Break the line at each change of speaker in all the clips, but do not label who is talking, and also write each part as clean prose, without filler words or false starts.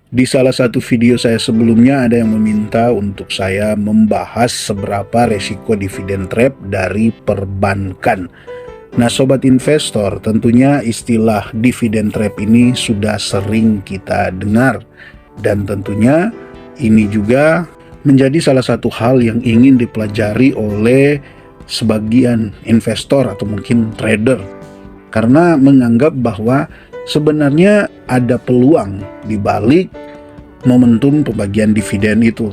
Di salah satu video saya sebelumnya ada yang meminta untuk saya membahas seberapa resiko dividen trap dari perbankan. Nah, sobat investor, tentunya istilah dividen trap ini sudah sering kita dengar, dan tentunya ini juga menjadi salah satu hal yang ingin dipelajari oleh sebagian investor atau mungkin trader, karena menganggap bahwa sebenarnya ada peluang di balik momentum pembagian dividen itu,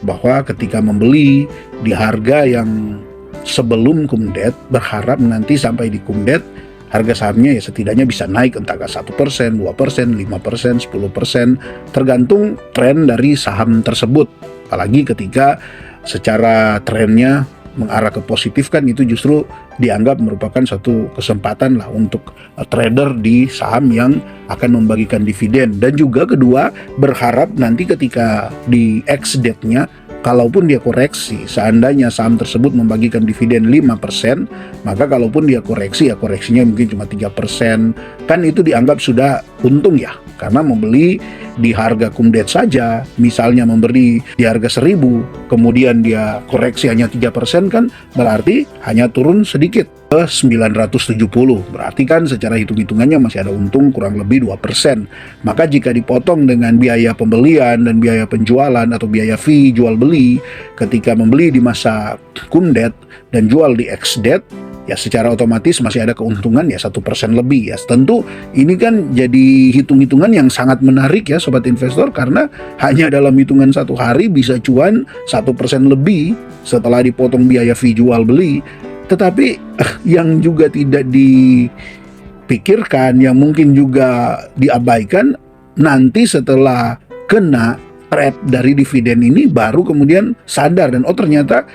bahwa ketika membeli di harga yang sebelum kumdet, berharap nanti sampai di kumdet harga sahamnya ya setidaknya bisa naik entah 1%, 2%, 5%, 10%, tergantung tren dari saham tersebut. Apalagi ketika secara trennya mengarah ke positif, kan itu justru dianggap merupakan suatu kesempatan lah untuk trader di saham yang akan membagikan dividen. Dan juga kedua, berharap nanti ketika di ex-date-nya, kalaupun dia koreksi, seandainya saham tersebut membagikan dividen 5%, maka kalaupun dia koreksi, ya koreksinya mungkin cuma 3%, kan itu dianggap sudah untung ya, karena membeli di harga kumdet saja, misalnya memberi di harga 1.000, kemudian dia koreksi hanya 3%, kan berarti hanya turun sedikit ke 970, berarti kan secara hitung-hitungannya masih ada untung kurang lebih 2%. Maka jika dipotong dengan biaya pembelian dan biaya penjualan atau biaya fee jual beli ketika membeli di masa kumdet dan jual di ex-date, ya secara otomatis masih ada keuntungan ya 1% lebih ya. Tentu ini kan jadi hitung-hitungan yang sangat menarik ya sobat investor, karena hanya dalam hitungan satu hari bisa cuan 1% lebih setelah dipotong biaya fee jual beli. Tetapi yang juga tidak dipikirkan, yang mungkin juga diabaikan, nanti setelah kena trap dari dividen ini baru kemudian sadar, dan oh ternyata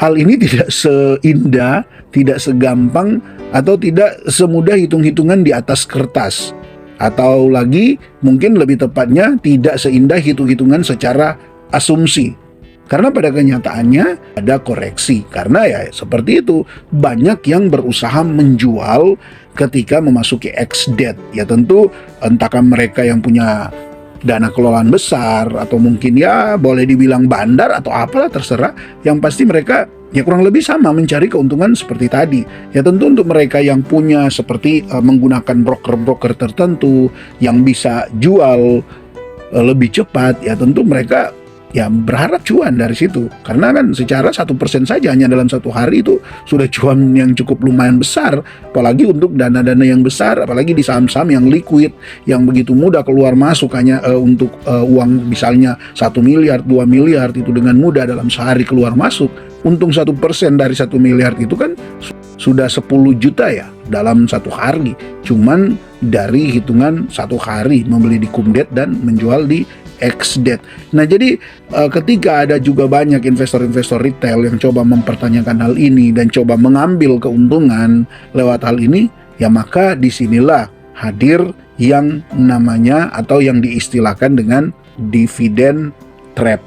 hal ini tidak seindah, tidak segampang, atau tidak semudah hitung-hitungan di atas kertas. Atau lagi mungkin lebih tepatnya tidak seindah hitung-hitungan secara asumsi. Karena pada kenyataannya ada koreksi. Karena ya seperti itu, banyak yang berusaha menjual ketika memasuki ex-date. Ya tentu entahkah mereka yang punya dana kelolaan besar, atau mungkin ya boleh dibilang bandar atau apalah, terserah. Yang pasti mereka ya kurang lebih sama mencari keuntungan seperti tadi. Ya tentu untuk mereka yang punya seperti menggunakan broker-broker tertentu yang bisa jual lebih cepat, ya tentu mereka ya berharap cuan dari situ, karena kan secara 1% saja hanya dalam satu hari itu sudah cuan yang cukup lumayan besar, apalagi untuk dana-dana yang besar, apalagi di saham-saham yang liquid, yang begitu mudah keluar masuk hanya untuk uang misalnya 1 miliar, 2 miliar itu dengan mudah dalam sehari keluar masuk. Untung 1% dari 1 miliar itu kan sudah 10 juta ya dalam satu hari, cuman dari hitungan satu hari membeli di kumdet dan menjual di ex-date. Nah jadi ketika ada juga banyak investor-investor retail yang coba mempertanyakan hal ini dan coba mengambil keuntungan lewat hal ini, ya maka disinilah hadir yang namanya atau yang diistilahkan dengan dividen trap.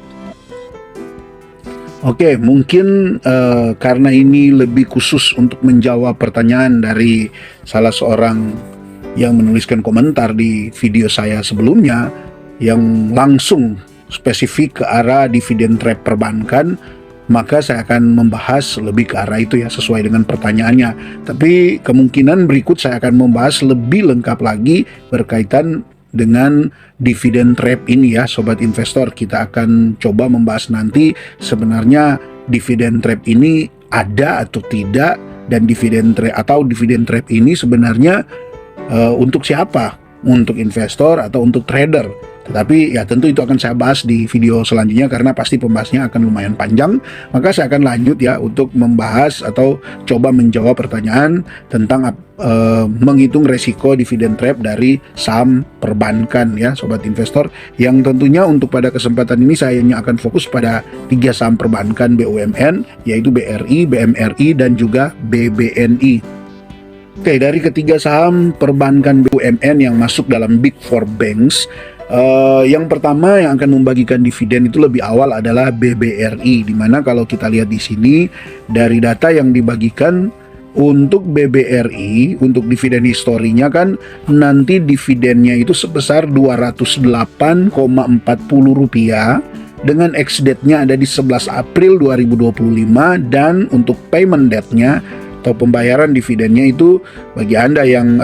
Oke, mungkin karena ini lebih khusus untuk menjawab pertanyaan dari salah seorang yang menuliskan komentar di video saya sebelumnya, yang langsung spesifik ke arah dividen trap perbankan, maka saya akan membahas lebih ke arah itu ya, sesuai dengan pertanyaannya. Tapi kemungkinan berikut saya akan membahas lebih lengkap lagi berkaitan dengan dividen trap ini ya sobat investor. Kita akan coba membahas nanti sebenarnya dividen trap ini ada atau tidak, dan dividen trap ini sebenarnya untuk siapa? Untuk investor atau untuk trader? Tetapi ya tentu itu akan saya bahas di video selanjutnya, karena pasti pembahasnya akan lumayan panjang. Maka saya akan lanjut ya untuk membahas atau coba menjawab pertanyaan tentang menghitung resiko dividen trap dari saham perbankan ya sobat investor, yang tentunya untuk pada kesempatan ini saya hanya akan fokus pada 3 saham perbankan BUMN, yaitu BRI, BMRI, dan juga BBNI. Oke, dari ketiga saham perbankan BUMN yang masuk dalam Big Four Banks, yang pertama yang akan membagikan dividen itu lebih awal adalah BBRI, di mana kalau kita lihat di sini dari data yang dibagikan Untuk BBRI, untuk dividen historinya kan nanti dividennya itu sebesar Rp208,40 dengan ex-date-nya ada di 11 April 2025, dan untuk payment date-nya atau pembayaran dividennya itu bagi Anda yang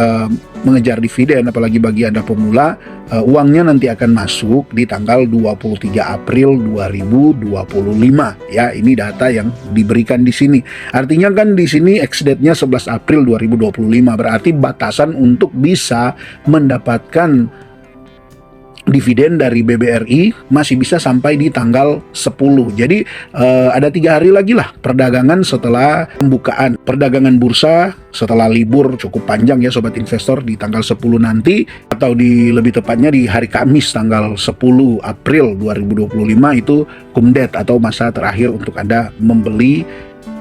mengejar dividen, apalagi bagi Anda pemula, uangnya nanti akan masuk di tanggal 23 April 2025 ya. Ini data yang diberikan di sini. Artinya kan di sini ex-date-nya 11 April 2025, berarti batasan untuk bisa mendapatkan dividen dari BBRI masih bisa sampai di tanggal 10. Jadi ada 3 hari lagi lah perdagangan setelah pembukaan. Perdagangan bursa setelah libur cukup panjang ya sobat investor, di tanggal 10 nanti, atau di lebih tepatnya di hari Kamis tanggal 10 April 2025 itu kumdet atau masa terakhir untuk Anda membeli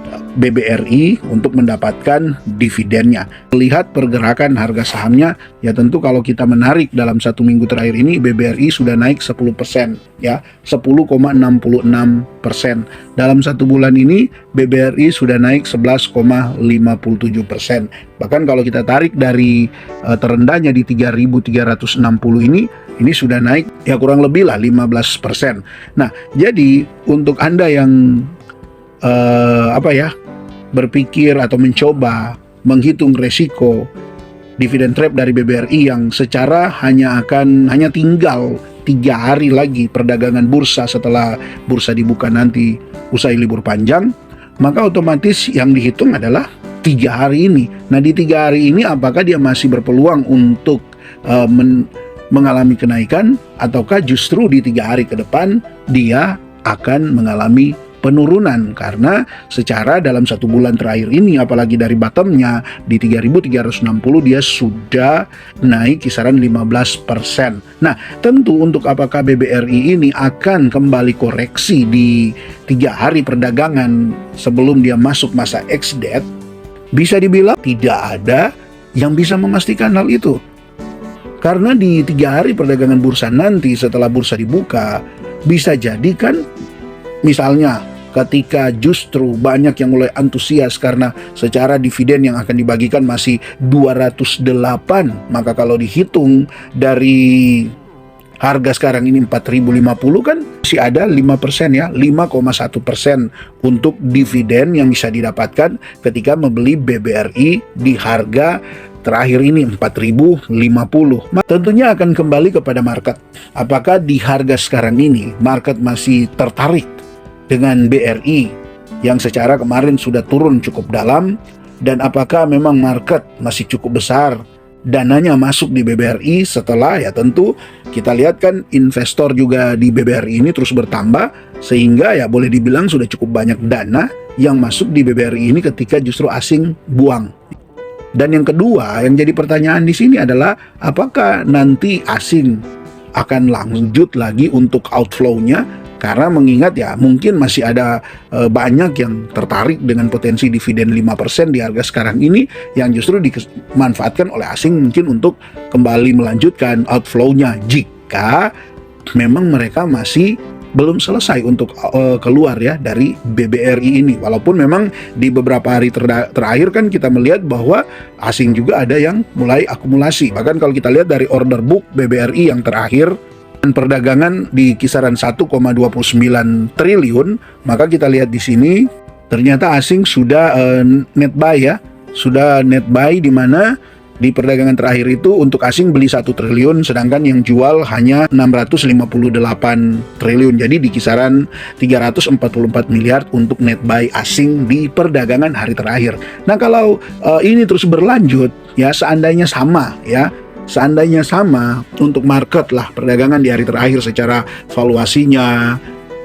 BBRI untuk mendapatkan dividennya. Lihat pergerakan harga sahamnya, ya tentu kalau kita menarik dalam 1 minggu terakhir ini, BBRI sudah naik 10% ya, 10,66%. Dalam 1 bulan ini BBRI sudah naik 11,57%. Bahkan kalau kita tarik dari terendahnya di 3.360 ini sudah naik ya kurang lebih lah 15%. Nah, jadi untuk Anda yang berpikir atau mencoba menghitung resiko dividen trap dari BBRI yang secara hanya tinggal 3 hari lagi perdagangan bursa setelah bursa dibuka nanti usai libur panjang, maka otomatis yang dihitung adalah 3 hari ini. Nah, di 3 hari ini apakah dia masih berpeluang untuk mengalami kenaikan, ataukah justru di 3 hari ke depan dia akan mengalami penurunan? Karena secara dalam 1 bulan terakhir ini, apalagi dari bottomnya di 3.360, dia sudah naik kisaran 15%. Nah, tentu untuk apakah BBRI ini akan kembali koreksi di 3 hari perdagangan sebelum dia masuk masa ex-date, bisa dibilang tidak ada yang bisa memastikan hal itu. Karena di 3 hari perdagangan bursa nanti setelah bursa dibuka, bisa jadi kan misalnya ketika justru banyak yang mulai antusias karena secara dividen yang akan dibagikan masih 208, maka kalau dihitung dari harga sekarang ini 4.050 kan masih ada 5% ya, 5,1% untuk dividen yang bisa didapatkan ketika membeli BBRI di harga terakhir ini 4.050. Tentunya akan kembali kepada market. Apakah di harga sekarang ini market masih tertarik dengan BRI yang secara kemarin sudah turun cukup dalam, dan apakah memang market masih cukup besar dananya masuk di BBRI setelah, ya tentu kita lihat kan investor juga di BBRI ini terus bertambah, sehingga ya boleh dibilang sudah cukup banyak dana yang masuk di BBRI ini ketika justru asing buang. Dan yang kedua yang jadi pertanyaan di sini adalah apakah nanti asing akan lanjut lagi untuk outflow-nya, karena mengingat ya mungkin masih ada banyak yang tertarik dengan potensi dividen 5% di harga sekarang ini yang justru dimanfaatkan oleh asing mungkin untuk kembali melanjutkan outflow-nya jika memang mereka masih belum selesai untuk keluar ya dari BBRI ini. Walaupun memang di beberapa hari terakhir kan kita melihat bahwa asing juga ada yang mulai akumulasi. Bahkan kalau kita lihat dari order book BBRI yang terakhir dan perdagangan di kisaran 1,29 triliun, maka kita lihat di sini ternyata asing sudah net buy ya, sudah net buy, di mana di perdagangan terakhir itu untuk asing beli 1 triliun, sedangkan yang jual hanya 658 triliun. Jadi di kisaran 344 miliar untuk net buy asing di perdagangan hari terakhir. Nah, kalau ini terus berlanjut ya, seandainya sama untuk market lah perdagangan di hari terakhir secara valuasinya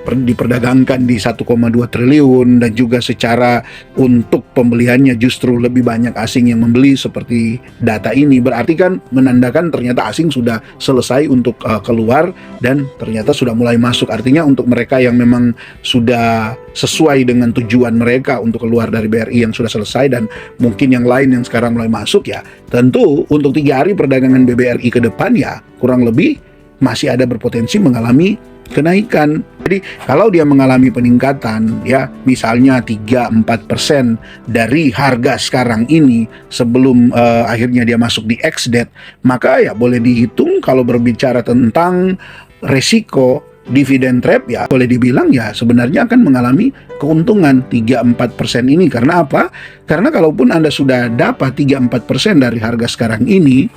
diperdagangkan di 1,2 triliun, dan juga secara untuk pembeliannya justru lebih banyak asing yang membeli seperti data ini, berarti kan menandakan ternyata asing sudah selesai untuk keluar dan ternyata sudah mulai masuk. Artinya untuk mereka yang memang sudah sesuai dengan tujuan mereka untuk keluar dari BRI yang sudah selesai, dan mungkin yang lain yang sekarang mulai masuk, ya tentu untuk 3 hari perdagangan BBRI ke depan ya kurang lebih masih ada berpotensi mengalami kenaikan. Jadi kalau dia mengalami peningkatan ya misalnya 3-4% dari harga sekarang ini sebelum akhirnya dia masuk di ex-date, maka ya boleh dihitung kalau berbicara tentang resiko dividen trap ya boleh dibilang ya sebenarnya akan mengalami keuntungan 3-4% ini. Karena apa? Karena kalaupun Anda sudah dapat 3-4% dari harga sekarang ini,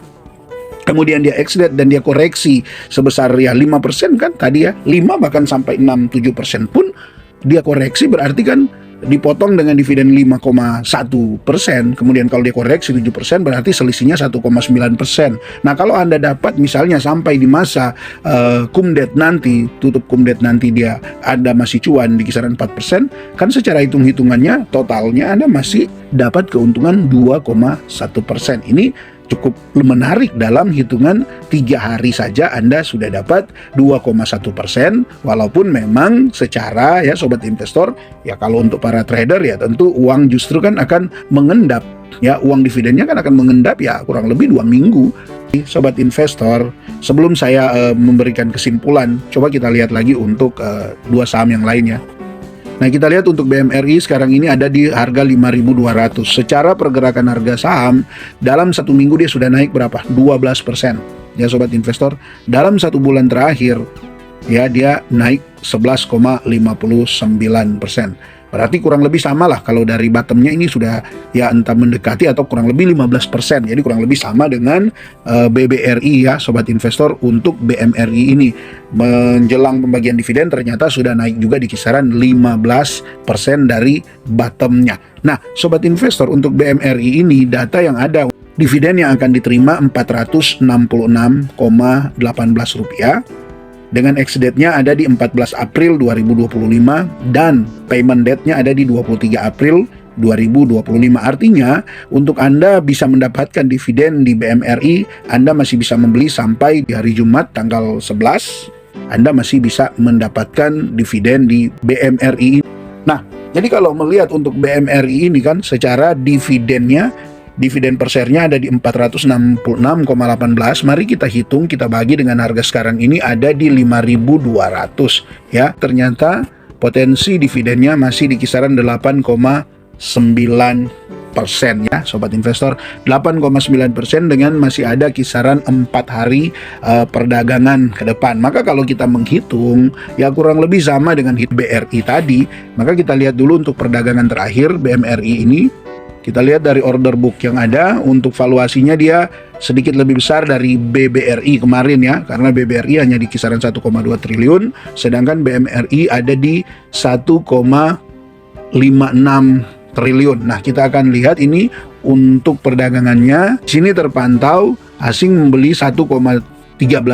kemudian dia ex-date dan dia koreksi sebesar ya 5% kan tadi ya, 5 bahkan sampai 6-7% pun dia koreksi, berarti kan dipotong dengan dividen 5,1%, kemudian kalau dia koreksi 7% berarti selisihnya 1,9%. Nah kalau Anda dapat misalnya sampai di masa cum-date nanti, tutup cum-date nanti dia Anda masih cuan di kisaran 4%, kan secara hitung-hitungannya totalnya Anda masih dapat keuntungan 2,1%. Ini cukup menarik. Dalam hitungan 3 hari saja Anda sudah dapat 2,1%, walaupun memang secara ya sobat investor ya kalau untuk para trader ya tentu uang justru kan akan mengendap ya, uang dividennya kan akan mengendap ya kurang lebih 2 minggu. Sobat investor, sebelum saya memberikan kesimpulan, coba kita lihat lagi untuk 2 saham yang lainnya. Nah kita lihat untuk BMRI sekarang ini ada di harga 5.200. Secara pergerakan harga saham dalam 1 minggu dia sudah naik berapa? 12%. Ya sobat investor, dalam 1 bulan terakhir ya dia naik 11,59%. Berarti kurang lebih sama lah, kalau dari bottomnya ini sudah ya entah mendekati atau kurang lebih 15%. Jadi kurang lebih sama dengan BBRI ya sobat investor. Untuk BMRI ini menjelang pembagian dividen ternyata sudah naik juga di kisaran 15% dari bottomnya. Nah sobat investor, untuk BMRI ini data yang ada, dividen yang akan diterima Rp466,18 dengan ex-date-nya ada di 14 April 2025 dan payment date-nya ada di 23 April 2025. Artinya untuk Anda bisa mendapatkan dividen di BMRI, Anda masih bisa membeli sampai di hari Jumat tanggal 11. Anda masih bisa mendapatkan dividen di BMRI. Nah, jadi kalau melihat untuk BMRI ini kan secara dividennya, dividen per share-nya ada di 466,18. Mari kita hitung, kita bagi dengan harga sekarang ini ada di 5.200 ya. Ternyata potensi dividennya masih di kisaran 8,9% ya sobat investor. 8,9% dengan masih ada kisaran 4 hari perdagangan ke depan. Maka kalau kita menghitung ya kurang lebih sama dengan BRI tadi. Maka kita lihat dulu untuk perdagangan terakhir BMRI ini. Kita lihat dari order book yang ada, untuk valuasinya dia sedikit lebih besar dari BBRI kemarin ya, karena BBRI hanya di kisaran 1,2 triliun, sedangkan BMRI ada di 1,56 triliun. Nah, kita akan lihat ini untuk perdagangannya. Di sini terpantau asing membeli 1,13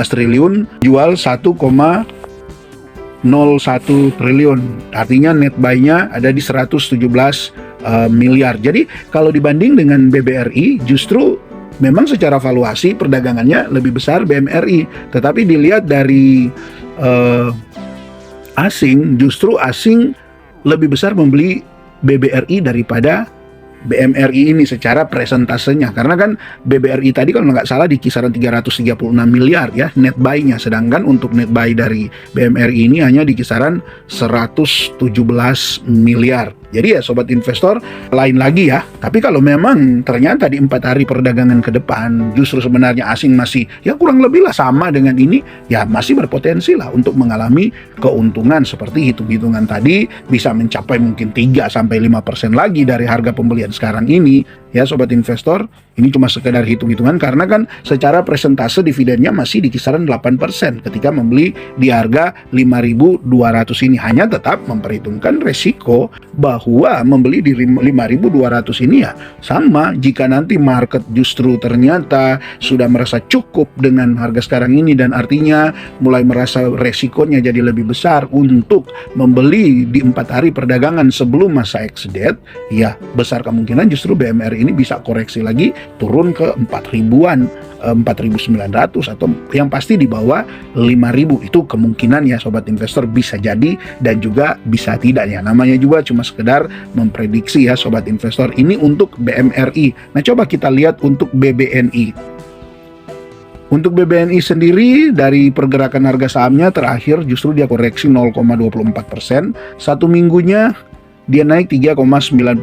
triliun, jual 1,01 triliun. Artinya net buy-nya ada di 117 miliar. Jadi kalau dibanding dengan BBRI, justru memang secara valuasi perdagangannya lebih besar BMRI. Tetapi dilihat dari asing, justru asing lebih besar membeli BBRI daripada BMRI ini secara presentasenya. Karena kan BBRI tadi kalau nggak salah di kisaran 336 miliar ya net buy-nya, sedangkan untuk net buy dari BMRI ini hanya di kisaran 117 miliar. Jadi ya sobat investor, lain lagi ya. Tapi kalau memang ternyata di 4 hari perdagangan ke depan justru sebenarnya asing masih ya kurang lebih lah sama dengan ini, ya masih berpotensi lah untuk mengalami keuntungan seperti hitung-hitungan tadi, bisa mencapai mungkin 3-5% lagi dari harga pembelian sekarang ini. Ya sobat investor, ini cuma sekedar hitung-hitungan karena kan secara presentase dividennya masih di kisaran 8% ketika membeli di harga 5.200 ini. Hanya tetap memperhitungkan resiko bahwa membeli di 5.200 ini ya sama, jika nanti market justru ternyata sudah merasa cukup dengan harga sekarang ini dan artinya mulai merasa resikonya jadi lebih besar untuk membeli di 4 hari perdagangan sebelum masa ex-date, ya besar kemungkinan justru BMRI ini bisa koreksi lagi turun ke 4.000-an, 4.900 atau yang pasti di bawah 5.000. Itu kemungkinan ya sobat investor, bisa jadi dan juga bisa tidak ya. Namanya juga cuma sekedar memprediksi ya sobat investor. Ini untuk BMRI. Nah coba kita lihat untuk BBNI. Untuk BBNI sendiri dari pergerakan harga sahamnya terakhir justru dia koreksi 0,24%. Satu minggunya dia naik 3,92%,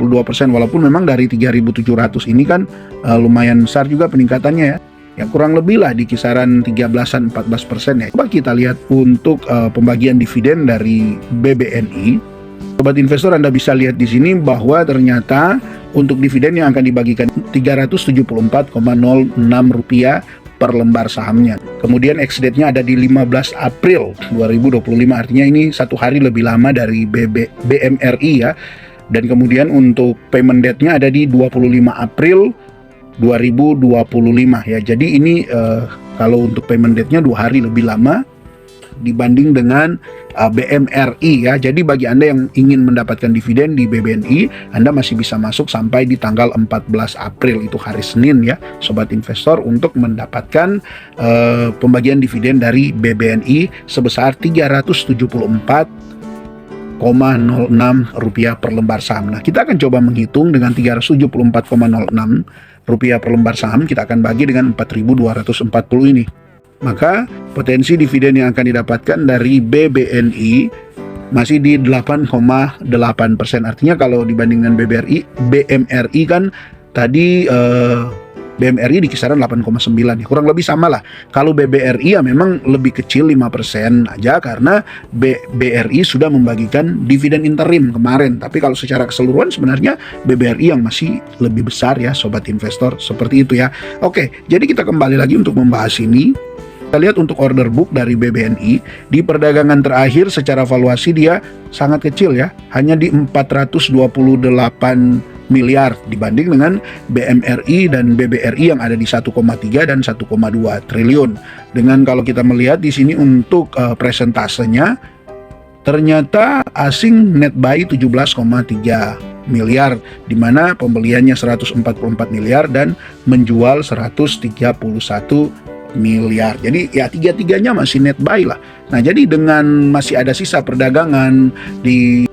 walaupun memang dari 3.700 ini kan lumayan besar juga peningkatannya ya. Ya kurang lebih lah di kisaran 13-14% ya. Coba kita lihat untuk pembagian dividen dari BBNI. Sobat investor, Anda bisa lihat di sini bahwa ternyata untuk dividen yang akan dibagikan Rp374,06 per lembar sahamnya. Kemudian ex-date-nya ada di 15 April 2025, artinya ini satu hari lebih lama dari BMRI ya. Dan kemudian untuk payment date-nya ada di 25 April 2025 ya. Jadi ini kalau untuk payment date-nya 2 hari lebih lama dibanding dengan BMRI ya. Jadi bagi Anda yang ingin mendapatkan dividen di BBNI, Anda masih bisa masuk sampai di tanggal 14 April, itu hari Senin ya, sobat investor, untuk mendapatkan pembagian dividen dari BBNI sebesar Rp374,06 per lembar saham. Nah, kita akan coba menghitung dengan Rp374,06 per lembar saham, kita akan bagi dengan 4.240 ini. Maka potensi dividen yang akan didapatkan dari BBNI masih di 8,8%. Artinya kalau dibandingkan BMRI kan tadi BMRI di kisaran 8,9 ya, kurang lebih sama lah. Kalau BBRI ya memang lebih kecil 5% aja karena BRI sudah membagikan dividen interim kemarin. Tapi kalau secara keseluruhan sebenarnya BBRI yang masih lebih besar ya, sobat investor, seperti itu ya. Oke, jadi kita kembali lagi untuk membahas ini. Kita lihat untuk order book dari BBNI di perdagangan terakhir secara valuasi dia sangat kecil ya, hanya di 428 miliar dibanding dengan BMRI dan BBRI yang ada di 1,3 dan 1,2 triliun. Dengan kalau kita melihat di sini untuk presentasenya, ternyata asing net buy 17,3 miliar, di mana pembeliannya 144 miliar dan menjual 131 miliar. Jadi ya tiga-tiganya masih net buy lah. Nah, jadi dengan masih ada sisa perdagangan di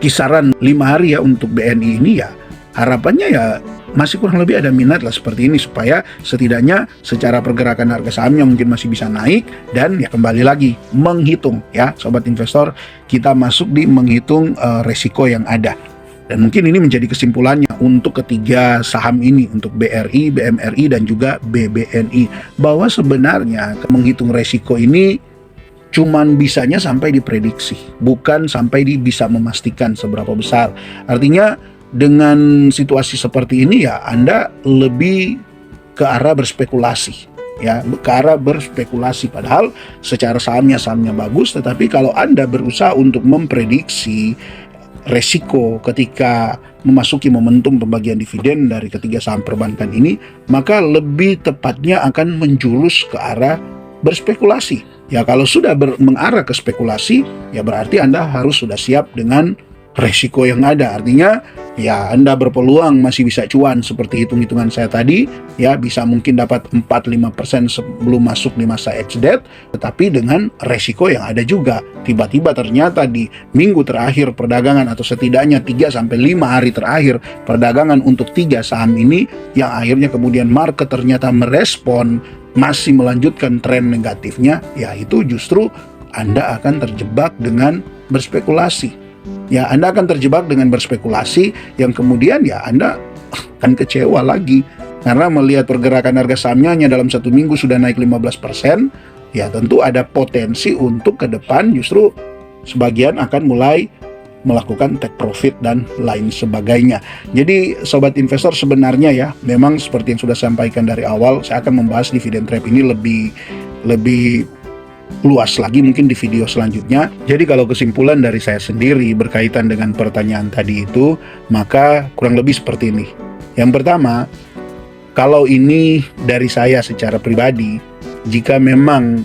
kisaran 5 hari ya untuk BNI ini ya, harapannya ya masih kurang lebih ada minat lah seperti ini, supaya setidaknya secara pergerakan harga sahamnya mungkin masih bisa naik. Dan ya kembali lagi menghitung ya, sobat investor, kita masuk di menghitung resiko yang ada. Dan mungkin ini menjadi kesimpulannya untuk ketiga saham ini, untuk BRI, BMRI, dan juga BBNI, bahwa sebenarnya menghitung resiko ini cuman bisanya sampai diprediksi, bukan sampai bisa memastikan seberapa besar. Artinya dengan situasi seperti ini ya, Anda lebih ke arah berspekulasi ya, ke arah berspekulasi, padahal secara sahamnya bagus, tetapi kalau Anda berusaha untuk memprediksi resiko ketika memasuki momentum pembagian dividen dari ketiga saham perbankan ini, maka lebih tepatnya akan menjurus ke arah berspekulasi. Ya, kalau sudah mengarah ke spekulasi, ya berarti Anda harus sudah siap dengan resiko yang ada. Artinya ya Anda berpeluang masih bisa cuan seperti hitung-hitungan saya tadi ya, bisa mungkin dapat 4-5% sebelum masuk di masa ex-date, tetapi dengan resiko yang ada juga. Tiba-tiba ternyata di minggu terakhir perdagangan, atau setidaknya 3-5 hari terakhir perdagangan untuk tiga saham ini, yang akhirnya kemudian market ternyata merespon masih melanjutkan tren negatifnya, ya itu justru Anda akan terjebak dengan berspekulasi. Ya, Anda akan terjebak dengan berspekulasi yang kemudian ya Anda akan kecewa lagi. Karena melihat pergerakan harga sahamnya hanya dalam satu minggu sudah naik 15%, ya tentu ada potensi untuk ke depan justru sebagian akan mulai melakukan take profit dan lain sebagainya. Jadi sobat investor, sebenarnya ya memang seperti yang sudah saya sampaikan dari awal, saya akan membahas dividen trap ini lebih luas lagi mungkin di video selanjutnya. Jadi kalau kesimpulan dari saya sendiri berkaitan dengan pertanyaan tadi itu, maka kurang lebih seperti ini. Yang pertama, kalau ini dari saya secara pribadi, jika memang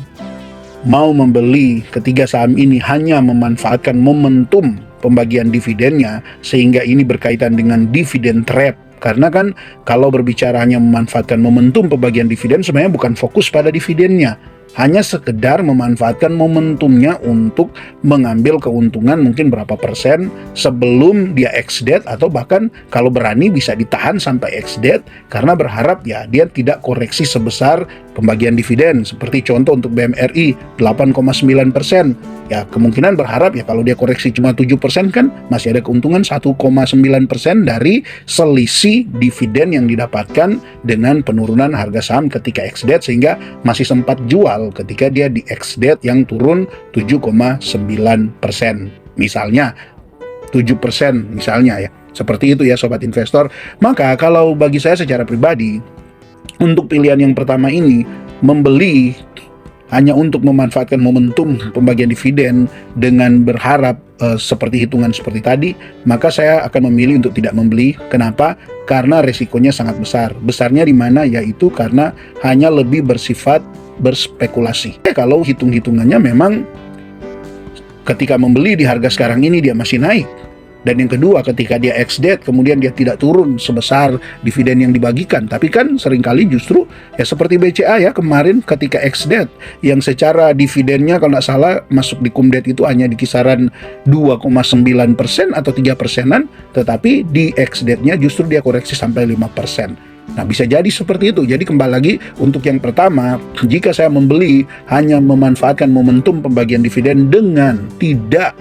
mau membeli ketiga saham ini hanya memanfaatkan momentum pembagian dividennya, sehingga ini berkaitan dengan dividen trap. Karena kan kalau berbicara hanya memanfaatkan momentum pembagian dividen, sebenarnya bukan fokus pada dividennya, hanya sekedar memanfaatkan momentumnya untuk mengambil keuntungan mungkin berapa persen sebelum dia ex-date, atau bahkan kalau berani bisa ditahan sampai ex-date, karena berharap ya dia tidak koreksi sebesar pembagian dividen seperti contoh untuk BMRI 8,9%. Ya kemungkinan berharap ya kalau dia koreksi cuma 7% kan masih ada keuntungan 1,9% dari selisih dividen yang didapatkan dengan penurunan harga saham ketika ex-date, sehingga masih sempat jual ketika dia di ex-date yang turun 7,9%. Misalnya 7% misalnya ya. Seperti itu ya sobat investor. Maka kalau bagi saya secara pribadi, untuk pilihan yang pertama ini, membeli hanya untuk memanfaatkan momentum pembagian dividen dengan berharap seperti hitungan seperti tadi, maka saya akan memilih untuk tidak membeli. Kenapa? Karena resikonya sangat besar. Besarnya di mana? Yaitu karena hanya lebih bersifat berspekulasi. Kalau hitung-hitungannya memang ketika membeli di harga sekarang ini dia masih naik. Dan yang kedua, ketika dia ex-date kemudian dia tidak turun sebesar dividen yang dibagikan. Tapi kan seringkali justru ya seperti BCA ya kemarin ketika ex-date yang secara dividennya kalau nggak salah masuk di cum-date itu hanya di kisaran 2,9% atau 3%-an, tetapi di ex-date-nya justru dia koreksi sampai 5%. Nah, bisa jadi seperti itu. Jadi kembali lagi untuk yang pertama, jika saya membeli hanya memanfaatkan momentum pembagian dividen dengan tidak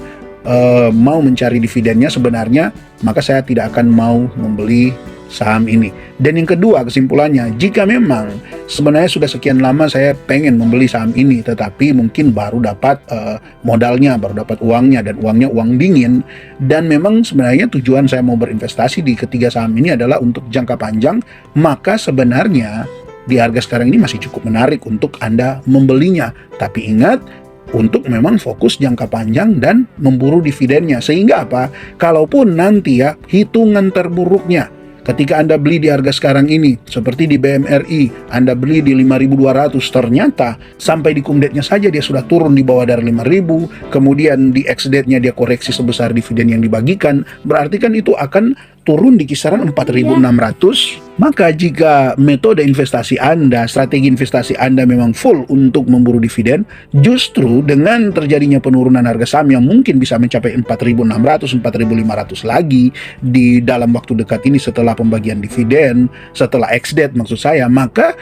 mau mencari dividennya sebenarnya, maka saya tidak akan mau membeli saham ini. Dan yang kedua, kesimpulannya, jika memang sebenarnya sudah sekian lama saya pengen membeli saham ini, tetapi mungkin baru dapat modalnya, baru dapat uangnya, dan uangnya uang dingin, dan memang sebenarnya tujuan saya mau berinvestasi di ketiga saham ini adalah untuk jangka panjang, maka sebenarnya di harga sekarang ini masih cukup menarik untuk Anda membelinya. Tapi ingat, untuk memang fokus jangka panjang dan memburu dividennya. Sehingga apa? Kalaupun nanti ya hitungan terburuknya ketika Anda beli di harga sekarang ini, seperti di BMRI, Anda beli di 5.200, ternyata sampai di cum-date-nya saja dia sudah turun di bawah dari 5.000, kemudian di ex-date-nya dia koreksi sebesar dividen yang dibagikan, berarti kan itu akan turun di kisaran 4.600. Maka jika metode investasi Anda, strategi investasi Anda memang full untuk memburu dividen, justru dengan terjadinya penurunan harga saham yang mungkin bisa mencapai 4.600, 4.500 lagi di dalam waktu dekat ini setelah pembagian dividen, setelah ex-date maksud saya, maka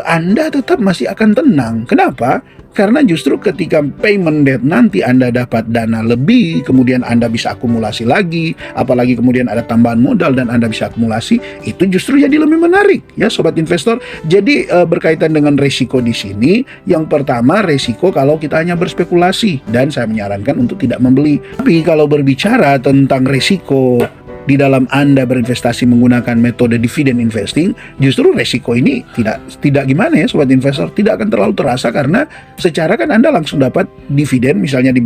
Anda tetap masih akan tenang. Kenapa? Karena justru ketika payment date nanti Anda dapat dana lebih, kemudian Anda bisa akumulasi lagi, apalagi kemudian ada tambahan modal dan Anda bisa akumulasi, itu justru jadi lebih menarik ya sobat investor. Jadi berkaitan dengan resiko di sini, yang pertama resiko kalau kita hanya berspekulasi, dan saya menyarankan untuk tidak membeli. Tapi kalau berbicara tentang resiko di dalam Anda berinvestasi menggunakan metode dividen investing, justru resiko ini tidak gimana ya sobat investor, tidak akan terlalu terasa karena secara kan Anda langsung dapat dividen. Misalnya di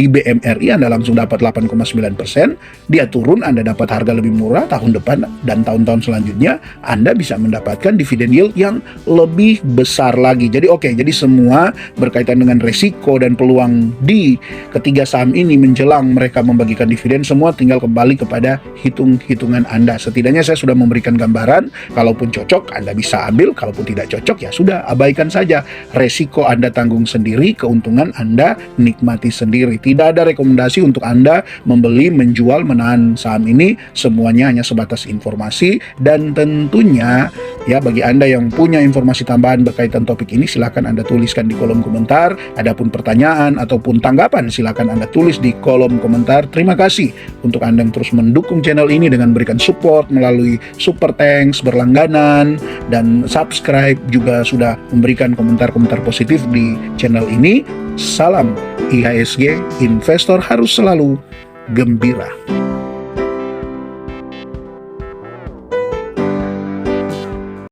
BMRI Anda langsung dapat 8,9%, dia turun Anda dapat harga lebih murah, tahun depan dan tahun-tahun selanjutnya Anda bisa mendapatkan dividen yield yang lebih besar lagi. Jadi jadi semua berkaitan dengan resiko dan peluang di ketiga saham ini menjelang mereka membagikan dividen, semua tinggal kembali kepada hitung-hitungan Anda. Setidaknya saya sudah memberikan gambaran. Kalaupun cocok Anda bisa ambil, kalaupun tidak cocok ya sudah, abaikan saja. Resiko Anda tanggung sendiri, keuntungan Anda nikmati sendiri. Tidak ada rekomendasi untuk Anda membeli, menjual, menahan saham ini. Semuanya hanya sebatas informasi, dan tentunya ya bagi Anda yang punya informasi tambahan berkaitan topik ini, silakan Anda tuliskan di kolom komentar. Adapun pertanyaan ataupun tanggapan silakan Anda tulis di kolom komentar. Terima kasih untuk Anda yang terus mendukung channel ini dengan berikan support melalui super thanks, berlangganan, dan subscribe, juga sudah memberikan komentar-komentar positif di channel ini. Salam IHSG, investor harus selalu gembira.